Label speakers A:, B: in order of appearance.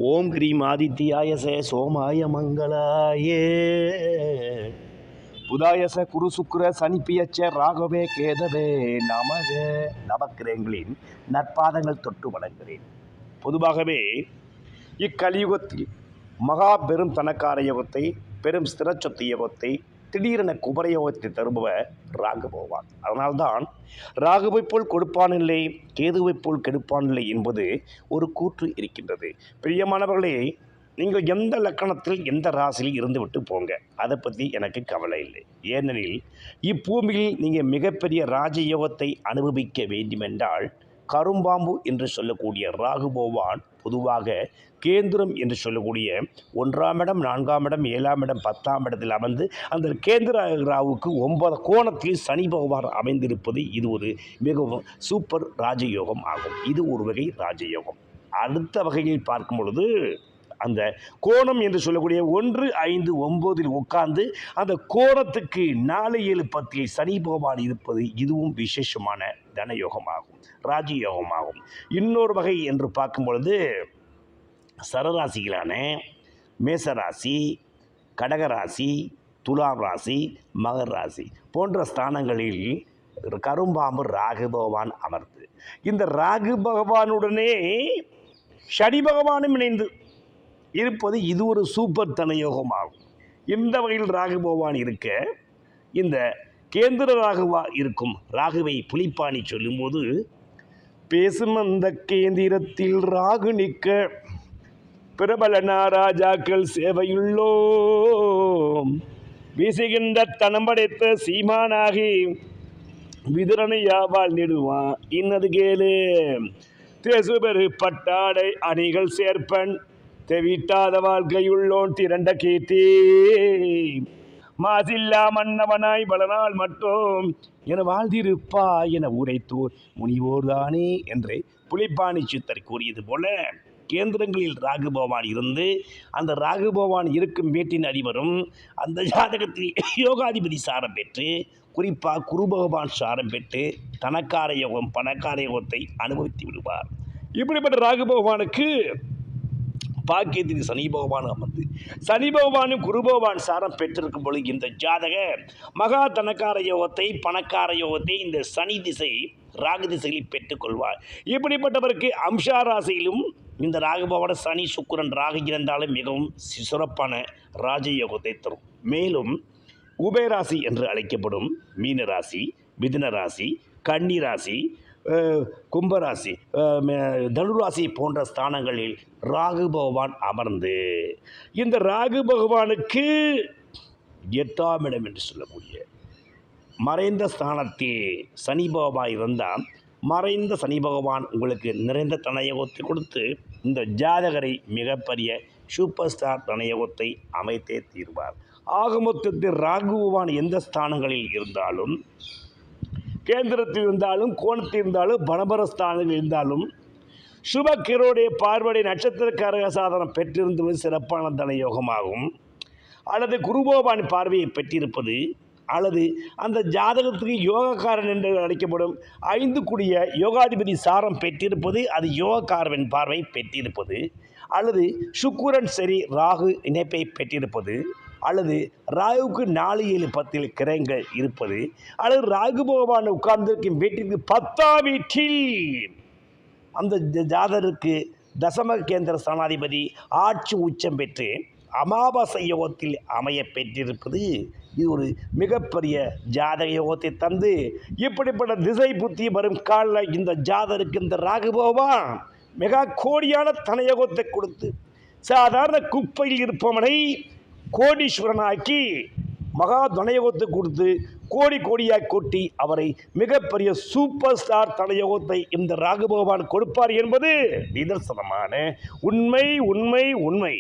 A: ஓம் cream ஆதித்யாயச சோமாய மங்களாயே புதாயச குரு சுக்கிர சனிப்பியச்ச ராகவே கேதவே நமக நவக்கிரகங்களின் நற்பாதங்கள் தொட்டு வணங்குகிறேன். பொதுவாகவே இக்கலியுகத்தில் மகா பெரும் தனக்கார யோகத்தை, பெரும் ஸ்திரச்சொத்து யோகத்தை, திடீரென குபர யோகத்தை தருபவர் ராகு பகவான். அதனால்தான் ராகுவை போல் கொடுப்பானில்லை, கேதுவை போல் கெடுப்பானில்லை என்பது ஒரு கூற்று இருக்கின்றது. பிரியமானவர்களே, நீங்கள் எந்த லக்கணத்தில் எந்த ராசியில் இருந்து விட்டு போங்க, அதை பற்றி எனக்கு கவலை இல்லை. ஏனெனில் இப்பூமியில் நீங்கள் மிகப்பெரிய ராஜயோகத்தை அனுபவிக்க வேண்டுமென்றால் கரும்பாம்பு என்று சொல்லக்கூடிய ராகு பகவான் பொதுவாக கேந்திரம் என்று சொல்லக்கூடிய 1ஆம் இடம், 4ஆம் இடம், 7ஆம் இடம், 10ஆம் இடத்தில் அமர்ந்து அந்த கேந்திர ராவுக்கு 9 கோணத்தில் சனி பகவான் அமைந்திருப்பது இது ஒரு மிகவும் சூப்பர் ராஜயோகம் ஆகும். இது ஒரு வகை ராஜயோகம். அடுத்த வகையில் பார்க்கும் பொழுது அந்த கோணம் என்று சொல்லக்கூடிய 1, 5, 9 உட்கார்ந்து அந்த கோணத்துக்கு 4, 7, 10 சனி பகவான் இருப்பது இதுவும் விசேஷமான தனயோகமாகும், ராஜயோகமாகும். இன்னொரு வகை என்று பார்க்கும் பொழுது சரராசிகளான மேசராசி, கடகராசி, துலாம் ராசி, மகர் ராசி போன்ற ஸ்தானங்களில் கரும்பாம்பு ராகு பகவான் அமர்ந்து இந்த ராகு பகவானுடனே சனி பகவானும் இணைந்து இருப்பது இது ஒரு சூப்பர் தனயோகமாகும். இந்த வகையில் ராகு பகவான் இருக்க இந்த கேந்திர ராகுவா இருக்கும் ராகுவை புலிப்பாணி சொல்லும்போது, பேசும் அந்த கேந்திரத்தில் ராகு நிற்க பிரபல நாராஜாக்கள் சேவையுள்ளோம், வீசுகின்ற தனம் படைத்த சீமானாகி விதுரனையாவால் நெடுவான் இன்னது கேளு, தேசுபெரு பட்டாடை அணிகள் சேர்ப்பன் தெவிட்டாத வாழ்க்கையுள்ளோன் திரண்ட கீர்த்தி, மாசில்லா மன்னவனாய் பலனால் மட்டும் என வாழ்ந்திருப்பா என உரைத்தோர் முனிவோர்தானே என்று புலிப்பாணி சித்தர் கூறியது போல, கேந்திரங்களில் ராகு பகவான் இருந்து அந்த ராகு பகவான் இருக்கும் வீட்டின் அதிபரும் அந்த ஜாதகத்தில் யோகாதிபதி சாரம் பெற்று, குறிப்பாக குரு பகவான் சாரம் பெற்று தனக்கார யோகம், பணக்கார யோகத்தை அனுபவித்து விடுவார். இப்படிப்பட்ட ராகு பகவானுக்கு பாக்கியத்தில் சனி பகவான் அமர்ந்து சனி பகவானும் குரு பகவான் சாரம் பெற்றிருக்கும் பொழுது இந்த ஜாதக மகா தனக்கார யோகத்தை, பணக்கார யோகத்தை இந்த சனி திசை ராகு திசையில் பெற்றுக்கொள்வார். இப்படிப்பட்டவருக்கு அம்சா ராசியிலும் இந்த ராகு பகவான் சனி சுக்கிரன் ராகு இருந்தாலும் மிகவும் சிறப்பான ராஜயோகத்தை தரும். மேலும் உபயராசி என்று அழைக்கப்படும் மீனராசி, மிதுன ராசி, கன்னி ராசி, கும்பராசி, தனுராசி போன்ற ஸ்தானங்களில் ராகு பகவான் அமர்ந்து இந்த ராகு பகவானுக்கு 8ஆம் இடம் என்று சொல்லக்கூடிய மறைந்த ஸ்தானத்தில் சனி பகவான் இருந்தால், மறைந்த சனி பகவான் உங்களுக்கு நிறைந்த தனயோகத்தை கொடுத்து இந்த ஜாதகரை மிகப்பெரிய சூப்பர் ஸ்டார் தனயோகத்தை அமைத்தே தீர்வார். ஆக மொத்தத்தில் ராகு பகவான் எந்த ஸ்தானங்களில் இருந்தாலும், கேந்திரத்தில் இருந்தாலும், கோணத்தில் இருந்தாலும், பணபரஸ்தானத்தில் இருந்தாலும், சுபக்கிரோடைய பார்வடை நட்சத்திரக்காரக சாதனம் பெற்றிருந்தது சிறப்பான தனயோகமாகும். அல்லது குருபோபான் பார்வையை பெற்றிருப்பது, அல்லது அந்த ஜாதகத்துக்கு யோகக்காரன் என்று அழைக்கப்படும் 5 கூடிய யோகாதிபதி சாரம் பெற்றிருப்பது, அது யோகக்காரன் பார்வை பெற்றிருப்பது, அல்லது சுக்கிரன் சரி ராகு இணைப்பை பெற்றிருப்பது, அல்லது ராகுவுக்கு 4, 7, 10 கிரகங்கள் இருப்பது, அல்லது ராகு பகவான் உட்கார்ந்திருக்கும் வீட்டிற்கு 10ஆம் வீட்டில் அந்த ஜாதகருக்கு தசம கேந்திர ஸ்தானாதிபதி ஆட்சி உச்சம் பெற்று அமாவாசை யோகத்தில் அமைய பெற்றிருப்பது இது ஒரு மிகப்பெரிய ஜாதக யோகத்தை தந்து, இப்படிப்பட்ட திசை புத்தி வரும் காலில் இந்த ஜாதகருக்கு இந்த ராகு பகவான் மிக கோடியான தனயோகத்தை கொடுத்து சாதாரண குப்பையில் இருப்பவனை கோடீஸ்வரனாக்கி மகா தனயோகத்தை கொடுத்து கோடி கோடியாக கொட்டி அவரை மிகப்பெரிய சூப்பர் ஸ்டார் தனயோகத்தை இந்த ராகு பகவான் கொடுப்பார் என்பது நிதர்சனமான உண்மை.